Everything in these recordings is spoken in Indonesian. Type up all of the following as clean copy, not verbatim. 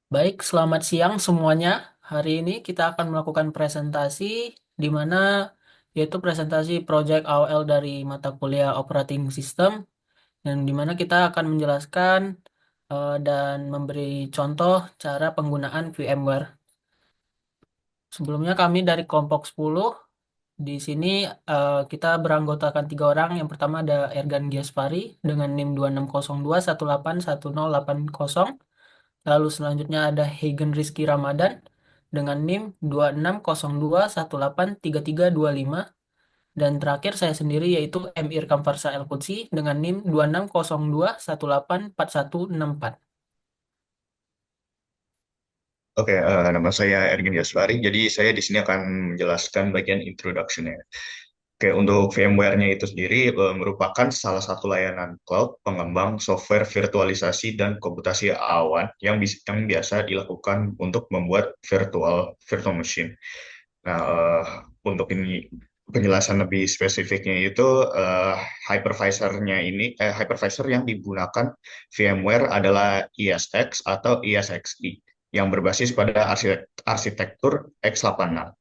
Baik, selamat siang semuanya. Hari ini kita akan melakukan presentasi di mana yaitu presentasi Project AOL dari mata kuliah Operating System dan di mana kita akan menjelaskan dan memberi contoh cara penggunaan VMware. Sebelumnya kami dari kelompok 10 di sini kita beranggotakan 3 orang. Yang pertama ada Ergan Giaspari dengan NIM 2602181080. Lalu selanjutnya ada Hagen Rizky Ramadan dengan NIM 2602183325. Dan terakhir saya sendiri yaitu M. Irkam Farsa El Qudsi dengan NIM 2602184164. Oke, nama saya Ergin Yasfari. Jadi saya di sini akan menjelaskan bagian introduction-nya. Oke, untuk VMware-nya itu sendiri merupakan salah satu layanan cloud pengembang software virtualisasi dan komputasi awan yang biasa dilakukan untuk membuat virtual machine. Nah, untuk ini penjelasan lebih spesifiknya itu hypervisor yang digunakan VMware adalah ESX atau ESXi yang berbasis pada arsitektur x86.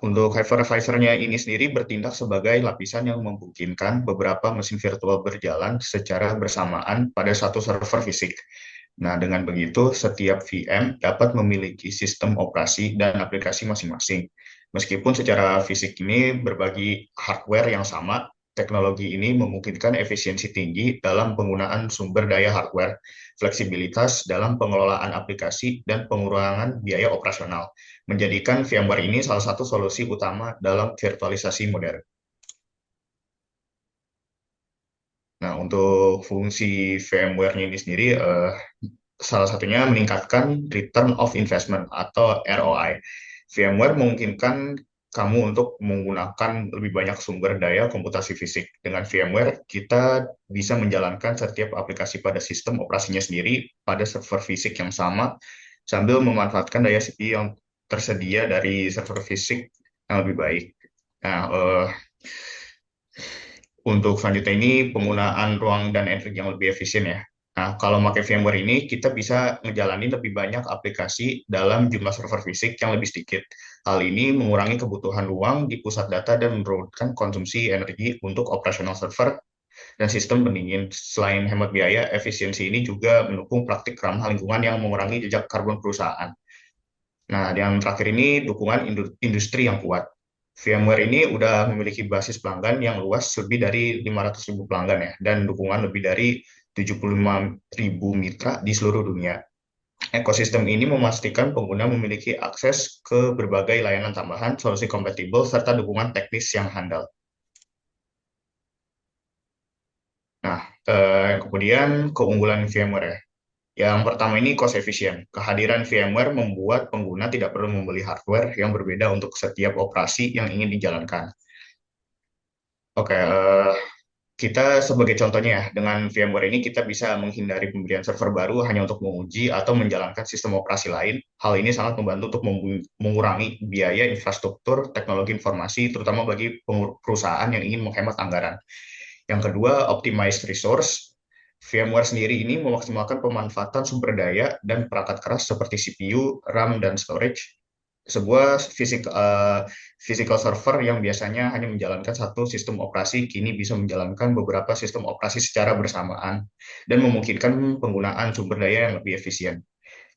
Untuk hypervisornya ini sendiri bertindak sebagai lapisan yang memungkinkan beberapa mesin virtual berjalan secara bersamaan pada satu server fisik. Nah, dengan begitu, setiap VM dapat memiliki sistem operasi dan aplikasi masing-masing. Meskipun secara fisik ini berbagi hardware yang sama, teknologi ini memungkinkan efisiensi tinggi dalam penggunaan sumber daya hardware, fleksibilitas dalam pengelolaan aplikasi, dan pengurangan biaya operasional, menjadikan VMware ini salah satu solusi utama dalam virtualisasi modern. Nah, untuk fungsi VMware-nya ini sendiri, salah satunya meningkatkan return of investment atau ROI. VMware memungkinkan kamu untuk menggunakan lebih banyak sumber daya komputasi fisik. Dengan VMware, kita bisa menjalankan setiap aplikasi pada sistem operasinya sendiri pada server fisik yang sama, sambil memanfaatkan daya CPU yang tersedia dari server fisik yang lebih baik. Nah, untuk selanjutnya ini penggunaan ruang dan energi yang lebih efisien ya. Nah, kalau pakai VMware ini, kita bisa ngejalanin lebih banyak aplikasi dalam jumlah server fisik yang lebih sedikit. Hal ini mengurangi kebutuhan ruang di pusat data dan menurunkan konsumsi energi untuk operasional server dan sistem pendingin. Selain hemat biaya, efisiensi ini juga mendukung praktik ramah lingkungan yang mengurangi jejak karbon perusahaan. Nah, yang terakhir ini dukungan industri yang kuat. VMware ini udah memiliki basis pelanggan yang luas lebih dari 500.000 pelanggan ya, dan dukungan lebih dari 75.000 mitra di seluruh dunia. Ekosistem ini memastikan pengguna memiliki akses ke berbagai layanan tambahan, solusi kompatibel, serta dukungan teknis yang handal. Nah, kemudian keunggulan VMware ya. Yang pertama ini cost efficient. Kehadiran VMware membuat pengguna tidak perlu membeli hardware yang berbeda untuk setiap operasi yang ingin dijalankan. Oke, kita sebagai contohnya ya, dengan VMware ini kita bisa menghindari pembelian server baru hanya untuk menguji atau menjalankan sistem operasi lain. Hal ini sangat membantu untuk mengurangi biaya infrastruktur teknologi informasi, terutama bagi perusahaan yang ingin menghemat anggaran. Yang kedua, optimized resource. VMware sendiri ini memaksimalkan pemanfaatan sumber daya dan perangkat keras seperti CPU, RAM, dan storage. Sebuah physical server yang biasanya hanya menjalankan satu sistem operasi kini bisa menjalankan beberapa sistem operasi secara bersamaan dan memungkinkan penggunaan sumber daya yang lebih efisien.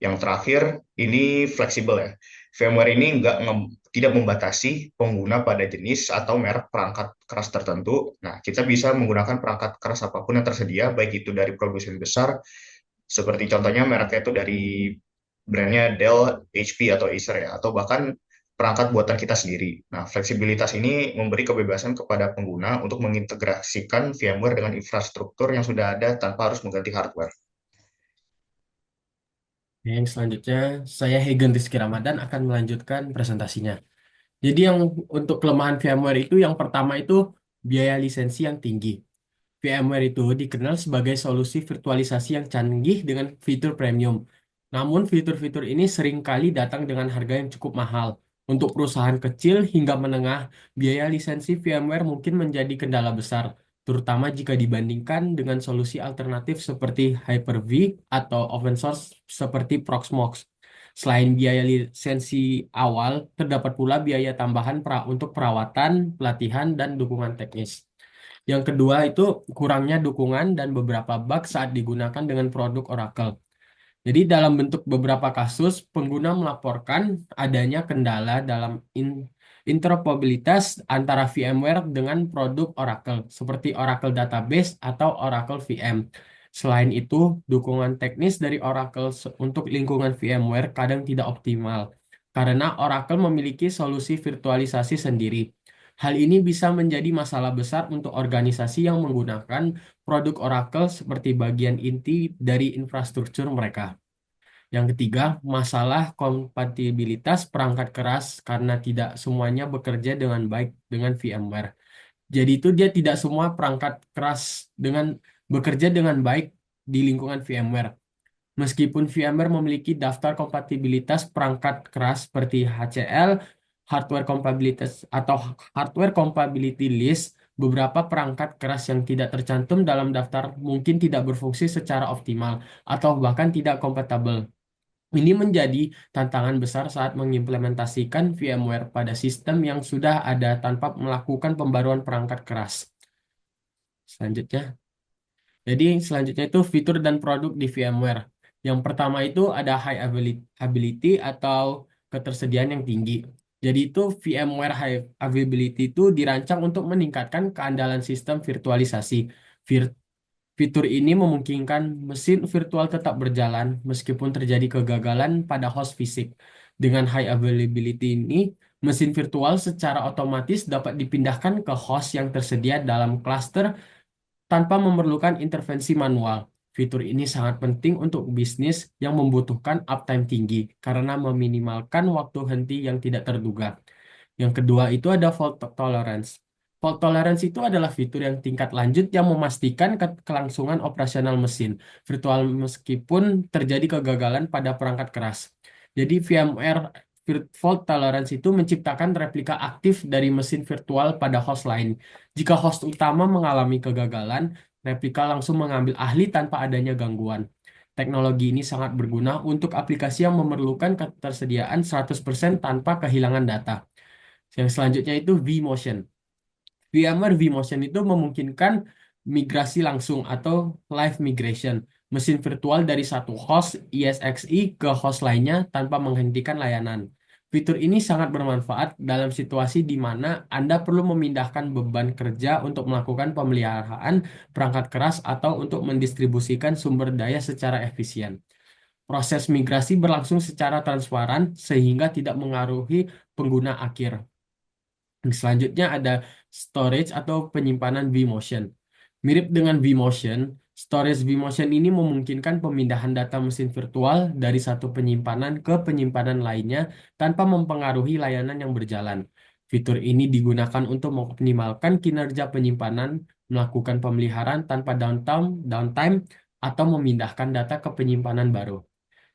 Yang terakhir, ini fleksibel ya. VMware ini tidak membatasi pengguna pada jenis atau merek perangkat keras tertentu. Nah, kita bisa menggunakan perangkat keras apapun yang tersedia, baik itu dari produsen besar, seperti contohnya mereknya itu dari brandnya Dell, HP, atau Acer ya, atau bahkan perangkat buatan kita sendiri. Nah, fleksibilitas ini memberi kebebasan kepada pengguna untuk mengintegrasikan VMware dengan infrastruktur yang sudah ada tanpa harus mengganti hardware. Yang selanjutnya, saya Hagen Rizky Ramadan akan melanjutkan presentasinya. Jadi yang untuk kelemahan VMware itu yang pertama itu biaya lisensi yang tinggi. VMware itu dikenal sebagai solusi virtualisasi yang canggih dengan fitur premium. Namun fitur-fitur ini seringkali datang dengan harga yang cukup mahal. Untuk perusahaan kecil hingga menengah, biaya lisensi VMware mungkin menjadi kendala besar, terutama jika dibandingkan dengan solusi alternatif seperti Hyper-V atau open source seperti Proxmox. Selain biaya lisensi awal, terdapat pula biaya tambahan untuk perawatan, pelatihan, dan dukungan teknis. Yang kedua itu kurangnya dukungan dan beberapa bug saat digunakan dengan produk Oracle. Jadi dalam bentuk beberapa kasus, pengguna melaporkan adanya kendala dalam interoperabilitas antara VMware dengan produk Oracle, seperti Oracle Database atau Oracle VM. Selain itu, dukungan teknis dari Oracle untuk lingkungan VMware kadang tidak optimal, karena Oracle memiliki solusi virtualisasi sendiri. Hal ini bisa menjadi masalah besar untuk organisasi yang menggunakan produk Oracle seperti bagian inti dari infrastruktur mereka. Yang ketiga, masalah kompatibilitas perangkat keras karena tidak semuanya bekerja dengan baik dengan VMware. Jadi itu dia tidak semua perangkat keras dengan bekerja dengan baik di lingkungan VMware. Meskipun VMware memiliki daftar kompatibilitas perangkat keras seperti HCL, hardware compatibilities atau hardware compatibility list, beberapa perangkat keras yang tidak tercantum dalam daftar mungkin tidak berfungsi secara optimal atau bahkan tidak kompatibel. Ini menjadi tantangan besar saat mengimplementasikan VMware pada sistem yang sudah ada tanpa melakukan pembaruan perangkat keras. Selanjutnya, jadi selanjutnya itu fitur dan produk di VMware. Yang pertama itu ada high availability atau ketersediaan yang tinggi. Jadi itu VMware High Availability itu dirancang untuk meningkatkan keandalan sistem virtualisasi. Fitur ini memungkinkan mesin virtual tetap berjalan meskipun terjadi kegagalan pada host fisik. Dengan high availability ini, mesin virtual secara otomatis dapat dipindahkan ke host yang tersedia dalam cluster tanpa memerlukan intervensi manual. Fitur ini sangat penting untuk bisnis yang membutuhkan uptime tinggi karena meminimalkan waktu henti yang tidak terduga. Yang kedua itu ada fault tolerance. Fault tolerance itu adalah fitur yang tingkat lanjut yang memastikan kelangsungan operasional mesin virtual meskipun terjadi kegagalan pada perangkat keras. Jadi VMware fault tolerance itu menciptakan replika aktif dari mesin virtual pada host lain. Jika host utama mengalami kegagalan, replika langsung mengambil alih tanpa adanya gangguan. Teknologi ini sangat berguna untuk aplikasi yang memerlukan ketersediaan 100% tanpa kehilangan data. Yang selanjutnya itu vMotion. VMware vMotion itu memungkinkan migrasi langsung atau live migration mesin virtual dari satu host ESXi ke host lainnya tanpa menghentikan layanan. Fitur ini sangat bermanfaat dalam situasi di mana Anda perlu memindahkan beban kerja untuk melakukan pemeliharaan perangkat keras atau untuk mendistribusikan sumber daya secara efisien. Proses migrasi berlangsung secara transparan sehingga tidak mengaruhi pengguna akhir. Selanjutnya ada storage atau penyimpanan vMotion. Mirip dengan vMotion, storage vMotion ini memungkinkan pemindahan data mesin virtual dari satu penyimpanan ke penyimpanan lainnya tanpa mempengaruhi layanan yang berjalan. Fitur ini digunakan untuk mengoptimalkan kinerja penyimpanan, melakukan pemeliharaan tanpa downtime atau memindahkan data ke penyimpanan baru.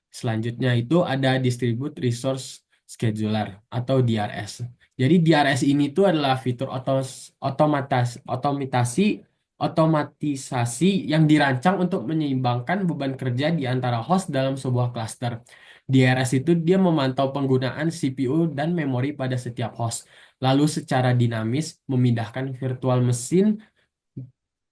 Selanjutnya itu ada Distribute Resource Scheduler atau DRS. Jadi DRS ini tuh adalah fitur otomatisasi yang dirancang untuk menyeimbangkan beban kerja di antara host dalam sebuah cluster. DRS itu dia memantau penggunaan CPU dan memori pada setiap host, lalu secara dinamis memindahkan virtual mesin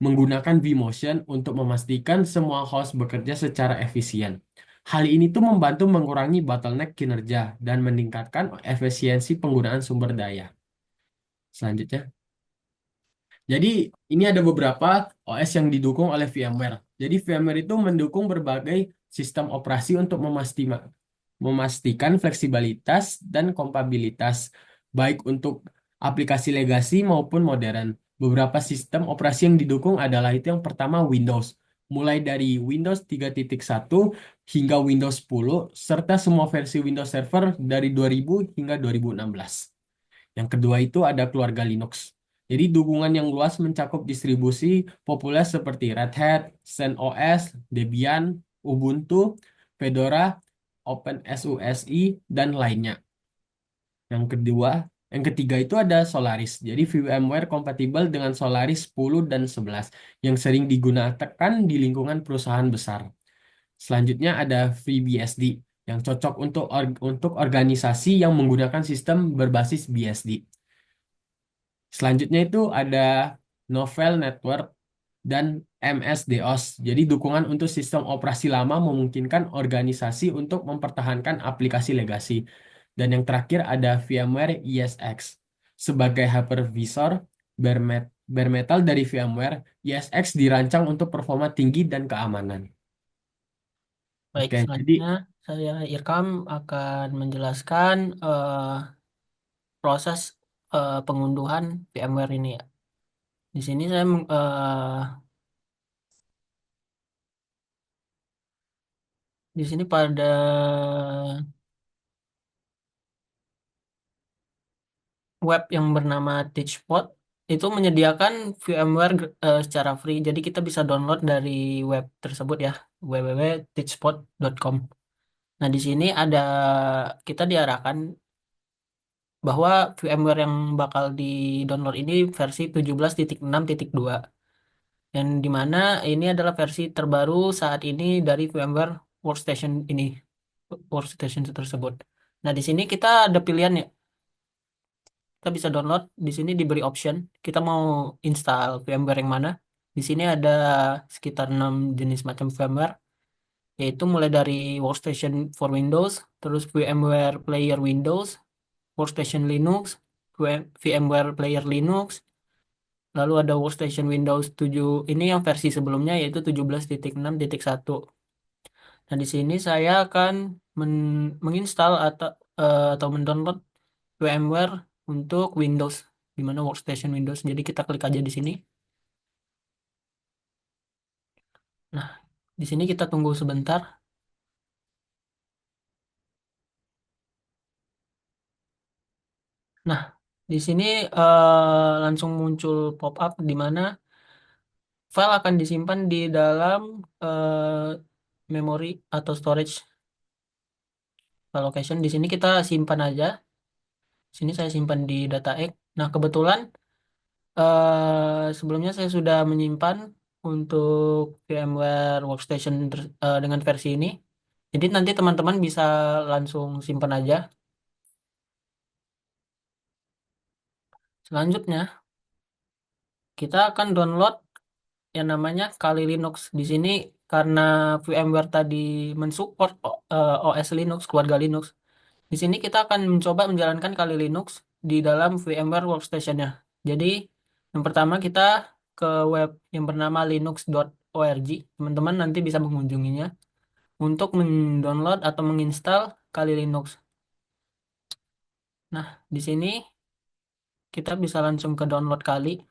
menggunakan vMotion untuk memastikan semua host bekerja secara efisien. Hal ini tuh membantu mengurangi bottleneck kinerja dan meningkatkan efisiensi penggunaan sumber daya. Selanjutnya, jadi ini ada beberapa OS yang didukung oleh VMware. Jadi VMware itu mendukung berbagai sistem operasi untuk memastikan fleksibilitas dan kompatibilitas baik untuk aplikasi legasi maupun modern. Beberapa sistem operasi yang didukung adalah itu yang pertama Windows, mulai dari Windows 3.1 hingga Windows 10 serta semua versi Windows Server dari 2000 hingga 2016. Yang kedua itu ada keluarga Linux. Jadi dukungan yang luas mencakup distribusi populer seperti Red Hat, CentOS, Debian, Ubuntu, Fedora, OpenSUSE, dan lainnya. Yang kedua, Yang ketiga itu ada Solaris. Jadi VMware kompatibel dengan Solaris 10 dan 11 yang sering digunakan di lingkungan perusahaan besar. Selanjutnya ada FreeBSD yang cocok untuk organisasi yang menggunakan sistem berbasis BSD. Selanjutnya itu ada Novell Network dan MS-DOS. Jadi dukungan untuk sistem operasi lama memungkinkan organisasi untuk mempertahankan aplikasi legasi. Dan yang terakhir ada VMware ESX. Sebagai hypervisor bare metal dari VMware, ESX dirancang untuk performa tinggi dan keamanan. Baik, Oke, jadi selanjutnya saya Irkam akan menjelaskan proses pengunduhan VMware ini ya. Di sini saya di sini pada web yang bernama Teachpot itu menyediakan VMware secara free. Jadi kita bisa download dari web tersebut ya, www.teachpot.com. Nah, di sini ada kita diarahkan bahwa VMware yang bakal di-download ini versi 17.6.2 yang dimana ini adalah versi terbaru saat ini dari VMware Workstation ini, workstation tersebut. Nah, di sini kita ada pilihan ya. Kita bisa download, di sini diberi option. Kita mau install VMware yang mana. Di sini ada sekitar 6 jenis macam VMware, yaitu mulai dari Workstation for Windows, terus VMware Player Windows, Workstation Linux, VMware Player Linux, lalu ada Workstation Windows 7, ini yang versi sebelumnya yaitu 17.6.1. Nah, di sini saya akan menginstal atau mendownload VMware untuk Windows, di mana Workstation Windows. Jadi kita klik aja di sini. Nah, di sini kita tunggu sebentar. Nah, di sini langsung muncul pop-up di mana file akan disimpan di dalam memori atau storage location. Di sini kita simpan aja. Sini saya simpan di data X. Nah, kebetulan sebelumnya saya sudah menyimpan untuk VMware Workstation dengan versi ini. Jadi nanti teman-teman bisa langsung simpan aja. Selanjutnya, kita akan download yang namanya Kali Linux. Di sini karena VMware tadi mensupport OS Linux, keluarga Linux. Di sini kita akan mencoba menjalankan Kali Linux di dalam VMware Workstation-nya. Jadi, yang pertama kita ke web yang bernama linux.org. Teman-teman nanti bisa mengunjunginya untuk mendownload atau menginstal Kali Linux. Nah, di sini kita bisa langsung ke download Kali.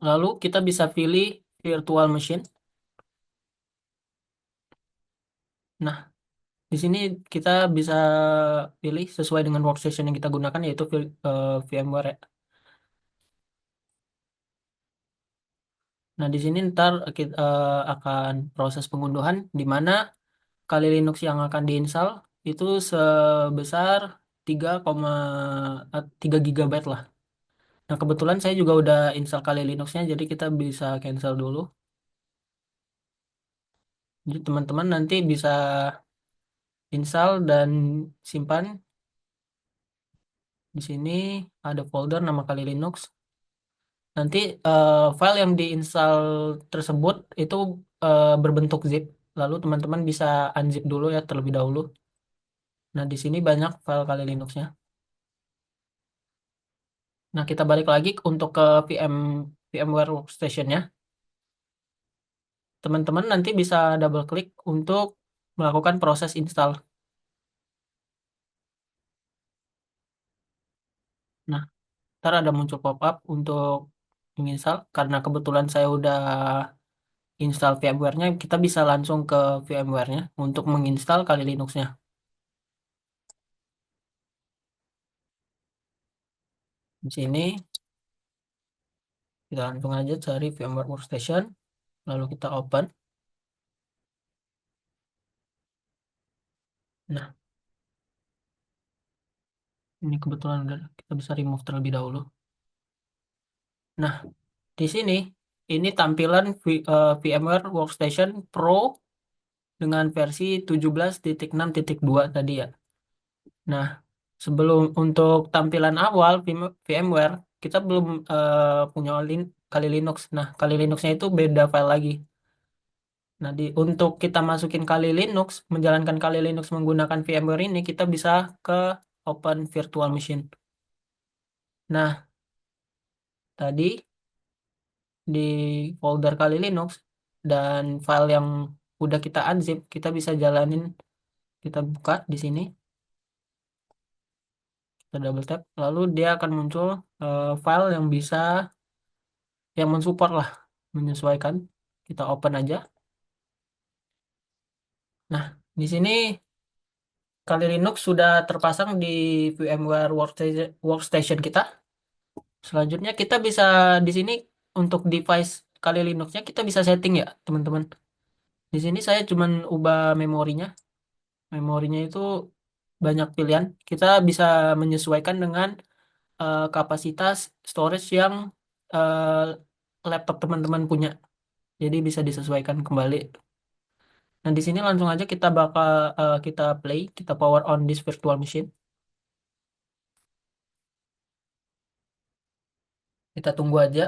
Lalu kita bisa pilih virtual machine. Nah, di sini kita bisa pilih sesuai dengan workstation yang kita gunakan yaitu VMware. Ya. Nah, di sini ntar kita akan proses pengunduhan di mana kali Linux yang akan diinstal itu sebesar 3,3 GB lah. Nah, kebetulan saya juga udah install kali Linuxnya jadi kita bisa cancel dulu. Jadi teman-teman nanti bisa install dan simpan. Di sini ada folder nama kali Linux. Nanti file yang diinstal tersebut itu berbentuk zip. Lalu teman-teman bisa unzip dulu ya terlebih dahulu. Nah, di sini banyak file kali Linuxnya. Nah, kita balik lagi untuk ke VMware Workstation-nya. Teman-teman nanti bisa double klik untuk melakukan proses install. Nah, ntar ada muncul pop-up untuk menginstal. Karena kebetulan saya udah install VMware-nya, kita bisa langsung ke VMware-nya untuk menginstal kali Linux-nya. Di sini kita langsung aja cari VMware Workstation, lalu kita open. Nah, Ini kebetulan udah kita bisa remove terlebih dahulu. Nah, di sini ini tampilan VMware Workstation Pro dengan versi 17.6.2 tadi ya. Nah, sebelum untuk tampilan awal VMware, kita belum punya Kali Linux. Nah, Kali Linuxnya itu beda file lagi. Nah, untuk kita masukin Kali Linux, menjalankan Kali Linux menggunakan VMware ini, kita bisa ke Open Virtual Machine. Nah, tadi di folder Kali Linux dan file yang udah kita unzip, kita bisa jalanin, kita buka di sini, kita double tap, lalu dia akan muncul file yang bisa, yang mensupport lah, menyesuaikan. Kita open aja. Nah, di sini Kali Linux sudah terpasang di VMware Workstation kita. Selanjutnya kita bisa di sini untuk device Kali Linuxnya kita bisa setting ya, teman-teman. Di sini saya cuman ubah memorinya. Memorinya itu banyak pilihan. Kita bisa menyesuaikan dengan kapasitas storage yang laptop teman-teman punya. Jadi bisa disesuaikan kembali. Nah, di sini langsung aja kita bakal kita play, kita power on this virtual machine. Kita tunggu aja.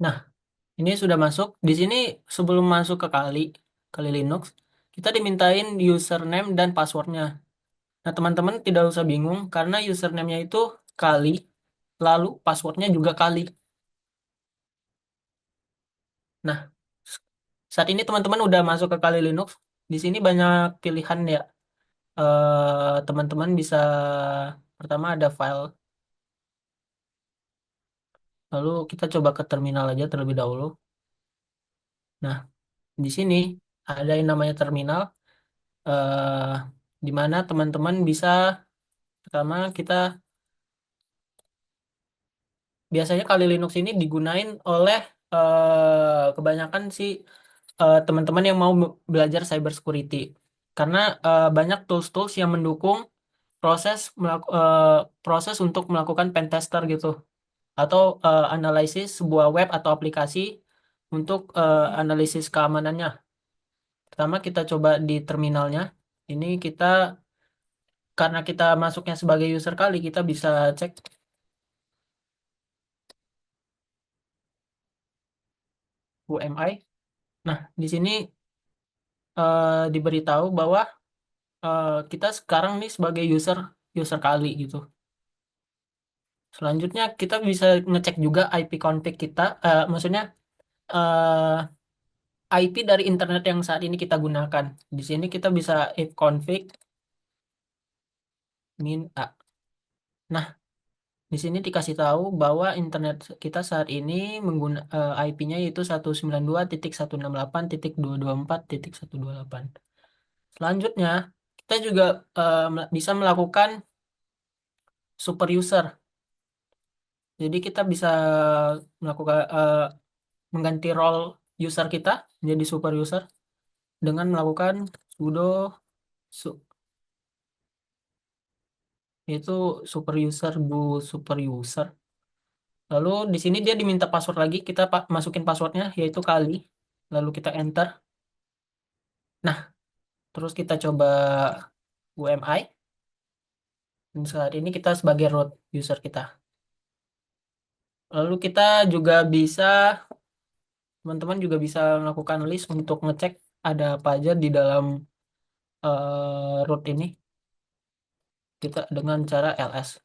Nah, ini sudah masuk. Di sini sebelum masuk ke Kali Linux, kita dimintain username dan passwordnya. Nah, teman-teman tidak usah bingung karena username-nya itu Kali, lalu passwordnya juga Kali. Nah, saat ini teman-teman udah masuk ke Kali Linux. Di sini banyak pilihan ya. Teman-teman bisa pertama ada file. Lalu kita coba ke terminal aja terlebih dahulu. Nah, di sini ada yang namanya terminal. eh di mana teman-teman bisa pertama kita biasanya Kali Linux ini digunain oleh kebanyakan sih teman-teman yang mau belajar cyber security. Karena banyak tools-tools yang mendukung proses untuk melakukan pen tester gitu atau analisis sebuah web atau aplikasi untuk analisis keamanannya. Pertama kita coba di terminalnya. Ini kita karena kita masuknya sebagai user Kali kita bisa cek UMI. Nah, di sini diberitahu bahwa kita sekarang nih sebagai user user Kali gitu. Selanjutnya kita bisa ngecek juga IP config kita, maksudnya IP dari internet yang saat ini kita gunakan. Di sini kita bisa if config min A. Nah, di sini dikasih tahu bahwa internet kita saat ini IP-nya yaitu 192.168.224.128. Selanjutnya, kita juga bisa melakukan super user. Jadi kita bisa melakukan mengganti role user kita menjadi super user dengan melakukan sudo su- itu super user do super user. Lalu di sini dia diminta password lagi, kita masukin passwordnya yaitu Kali. Lalu kita enter. Nah, terus kita coba UMI. Dan saat ini kita sebagai root user kita. Lalu kita juga bisa, teman-teman juga bisa melakukan list untuk ngecek ada apa aja di dalam root ini. Kita dengan cara ls.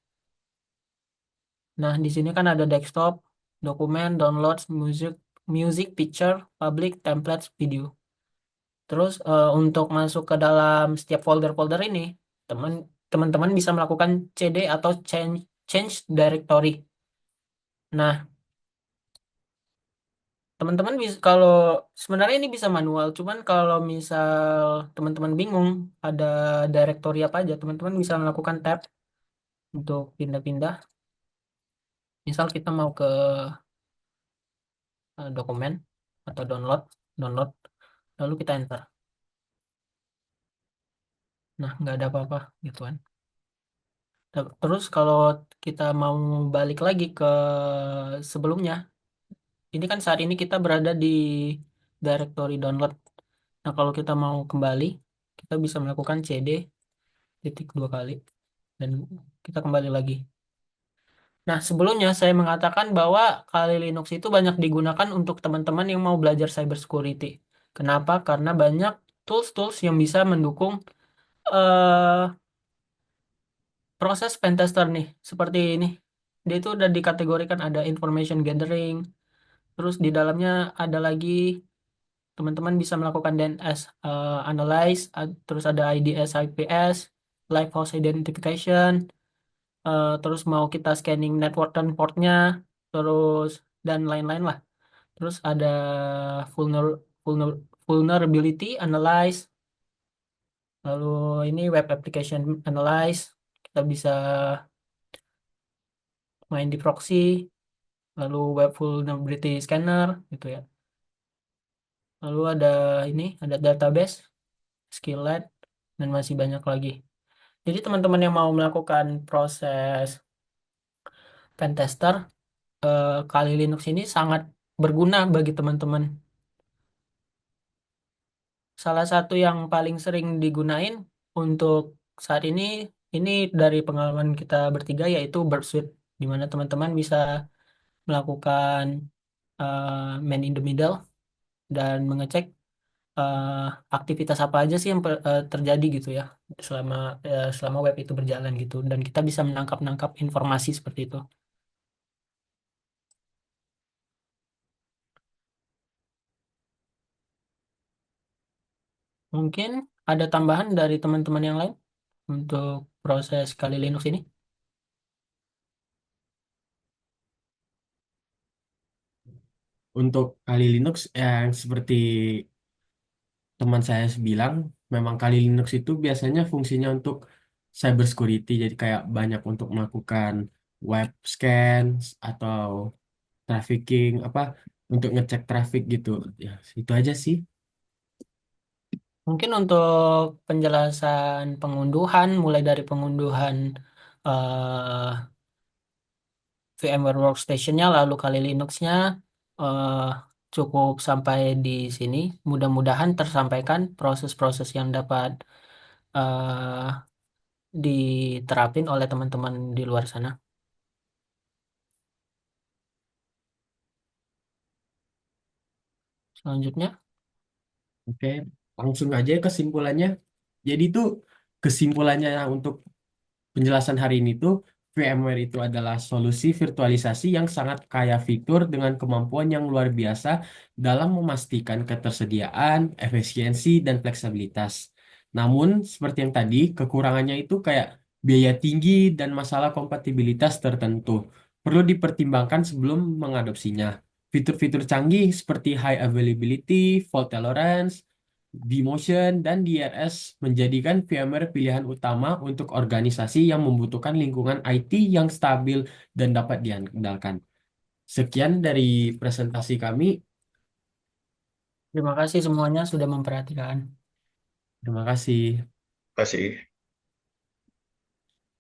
Nah, di sini kan ada desktop, dokumen, downloads, music, music, picture, public, templates, video. Terus untuk masuk ke dalam setiap folder-folder ini, teman teman-teman bisa melakukan cd atau change directory. Nah, teman-teman bisa kalau sebenarnya ini bisa manual, cuman kalau misal teman-teman bingung ada directory apa aja, teman-teman bisa melakukan tab untuk pindah-pindah. Misal kita mau ke dokumen atau download, download, lalu kita enter. Nah, nggak ada apa-apa gitu kan. Terus kalau kita mau balik lagi ke sebelumnya, ini kan saat ini kita berada di directory download. Nah, kalau kita mau kembali, kita bisa melakukan cd titik dua kali dan kita kembali lagi. Nah, sebelumnya saya mengatakan bahwa Kali Linux itu banyak digunakan untuk teman-teman yang mau belajar cybersecurity. Kenapa? Karena banyak tools-tools yang bisa mendukung eh, proses pentester nih. Seperti ini. Dia itu udah dikategorikan ada information gathering, terus di dalamnya ada lagi teman-teman bisa melakukan DNS analyze, terus ada IDS IPS, live host identification, terus mau kita scanning network dan portnya, terus dan lain-lain lah. Terus ada vulner, vulner, vulnerability analyze, lalu ini web application analyze, kita bisa main di proxy, lalu web vulnerability scanner gitu ya. Lalu ada ini, ada database, skillet, dan masih banyak lagi. Jadi teman-teman yang mau melakukan proses pentester, Kali Linux ini sangat berguna bagi teman-teman. Salah satu yang paling sering digunain untuk saat ini dari pengalaman kita bertiga yaitu Burp Suite, di mana teman-teman bisa melakukan man in the middle dan mengecek eh, aktivitas apa aja sih yang terjadi gitu ya selama selama web itu berjalan gitu dan kita bisa menangkap-nangkap informasi seperti itu. Mungkin ada tambahan dari teman-teman yang lain untuk proses Kali Linux ini. Untuk Kali Linux yang seperti teman saya bilang, memang Kali Linux itu biasanya fungsinya untuk cyber security, jadi kayak banyak untuk melakukan web scan atau trafficking apa untuk ngecek traffic gitu. Ya, itu aja sih. Mungkin untuk penjelasan pengunduhan, mulai dari pengunduhan VMware Workstation-nya, lalu kali Linux-nya, eh, cukup sampai di sini. Mudah-mudahan tersampaikan proses-proses yang dapat eh, diterapin oleh teman-teman di luar sana. Selanjutnya, Oke, langsung aja kesimpulannya. Jadi itu kesimpulannya untuk penjelasan hari ini tuh VMware itu adalah solusi virtualisasi yang sangat kaya fitur dengan kemampuan yang luar biasa dalam memastikan ketersediaan, efisiensi, dan fleksibilitas. Namun, seperti yang tadi, kekurangannya itu kayak biaya tinggi dan masalah kompatibilitas tertentu. Perlu dipertimbangkan sebelum mengadopsinya. Fitur-fitur canggih seperti high availability, fault tolerance, vMotion, dan DRS menjadikan VMware pilihan utama untuk organisasi yang membutuhkan lingkungan IT yang stabil dan dapat diandalkan. Sekian dari presentasi kami. terima kasih semuanya sudah memperhatikan. Terima kasih. Terima kasih.